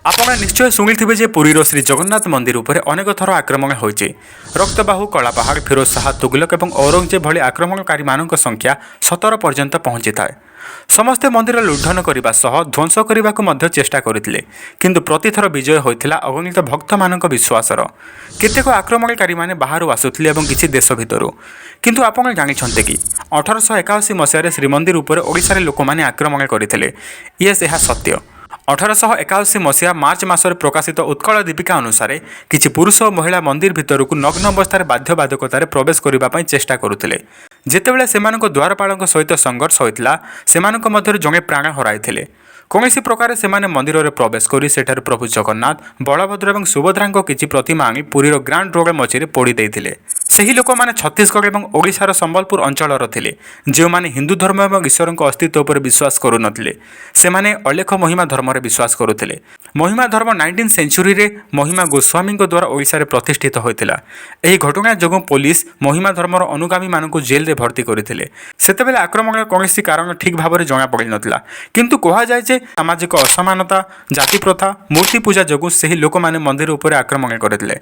ଆପଣ ନିଶ୍ଚୟ ଶୁଣିଥିବେ ଯେ ପୁରୀର ଶ୍ରୀ ଜଗନ୍ନାଥ ମନ୍ଦିର ଉପରେ ଅନେକ ଥର ଆକ୍ରମଣ ହୋଇଛି। ରକ୍ତବାହୁ, କଳାପାହାଡ଼, ଫିରୋଜ ଶାହା, ତୁଗଲକ ଏବଂ ଔରଙ୍ଗଜେବ ଭଳି ଆକ୍ରମଣକାରୀମାନଙ୍କ ସଂଖ୍ୟା 17 ପର୍ଯ୍ୟନ୍ତ ପହଞ୍ଚିଥାଏ। ସମସ୍ତେ ମନ୍ଦିର ଲୁଣ୍ଠନ କରିବା ସହ ଧ୍ୱଂସ କରିବାକୁ ମଧ୍ୟ ଚେଷ୍ଟା କରିଥିଲେ, କିନ୍ତୁ ପ୍ରତିଥର ବିଜୟ ହୋଇଥିଲା ଅଗଣିତ ଭକ୍ତମାନଙ୍କ ବିଶ୍ୱାସର। କେତେକ ଆକ୍ରମଣକାରୀମାନେ ବାହାରୁ ଆସୁଥିଲେ ଏବଂ କିଛି ଦେଶ ଭିତରୁ। କିନ୍ତୁ ଆପଣ ଜାଣିଛନ୍ତି କି 1881 ମସିହାରେ ଶ୍ରୀମନ୍ଦିର ଉପରେ ଓଡ଼ିଶାରେ ଲୋକମାନେ ଆକ୍ରମଣ କରିଥିଲେ? ୟେସ୍, ଏହା ସତ୍ୟ। 1881 ମସିହା ମାର୍ଚ୍ଚ ମାସରେ ପ୍ରକାଶିତ ଉତ୍କଳ ଦୀପିକା ଅନୁସାରେ କିଛି ପୁରୁଷ ଓ ମହିଳା ମନ୍ଦିର ଭିତରକୁ ନଗ୍ନ ଅବସ୍ଥାରେ ବାଧ୍ୟବାଧକତାରେ ପ୍ରବେଶ କରିବା ପାଇଁ ଚେଷ୍ଟା କରୁଥିଲେ। ଯେତେବେଳେ ସେମାନଙ୍କ ଦ୍ୱାରପାଳଙ୍କ ସହିତ ସଂଘର୍ଷ ହୋଇଥିଲା, ସେମାନଙ୍କ ମଧ୍ୟରୁ ଜଣେ ପ୍ରାଣ ହରାଇଥିଲେ। କୌଣସି ପ୍ରକାରେ ସେମାନେ ମନ୍ଦିରରେ ପ୍ରବେଶ କରି ସେଠାରେ ପ୍ରଭୁ ଜଗନ୍ନାଥ, ବଳଭଦ୍ର ଏବଂ ସୁଭଦ୍ରାଙ୍କ କିଛି ପ୍ରତିମା ଆଣି ପୁରୀର ଗ୍ରାଣ୍ଡ ରୋଡ୍ ମଝିରେ ପୋଡ଼ି ଦେଇଥିଲେ। ସେହି ଲୋକମାନେ ଛତିଶଗଡ଼ ଏବଂ ଓଡ଼ିଶାର ସମ୍ବଲପୁର ଅଞ୍ଚଳର ଥିଲେ, ଯେଉଁମାନେ ହିନ୍ଦୁ ଧର୍ମ ଏବଂ ଈଶ୍ୱରଙ୍କ ଅସ୍ତିତ୍ୱ ଉପରେ ବିଶ୍ୱାସ କରୁନଥିଲେ। ସେମାନେ ଅଲେଖ ମହିମା ଧର୍ମରେ ବିଶ୍ୱାସ କରୁଥିଲେ। ମହିମା ଧର୍ମ 19th ସେଞ୍ଚୁରୀରେ ମହିମା ଗୋସ୍ୱାମୀଙ୍କ ଦ୍ୱାରା ଓଡ଼ିଶାରେ ପ୍ରତିଷ୍ଠିତ ହୋଇଥିଲା। ଏହି ଘଟଣା ଯୋଗୁଁ ପୋଲିସ ମହିମା ଧର୍ମର ଅନୁଗାମୀମାନଙ୍କୁ ଜେଲରେ ଭର୍ତ୍ତି କରିଥିଲେ। ସେତେବେଳେ ଆକ୍ରମଣର କୌଣସି କାରଣ ଠିକ୍ ଭାବରେ ଜଣାପଡ଼ିନଥିଲା, କିନ୍ତୁ କୁହାଯାଏ ଯେ ସାମାଜିକ ଅସମାନତା, ଜାତି ପ୍ରଥା, ମୂର୍ତ୍ତି ପୂଜା ଯୋଗୁଁ ସେହି ଲୋକମାନେ ମନ୍ଦିର ଉପରେ ଆକ୍ରମଣ କରିଥିଲେ।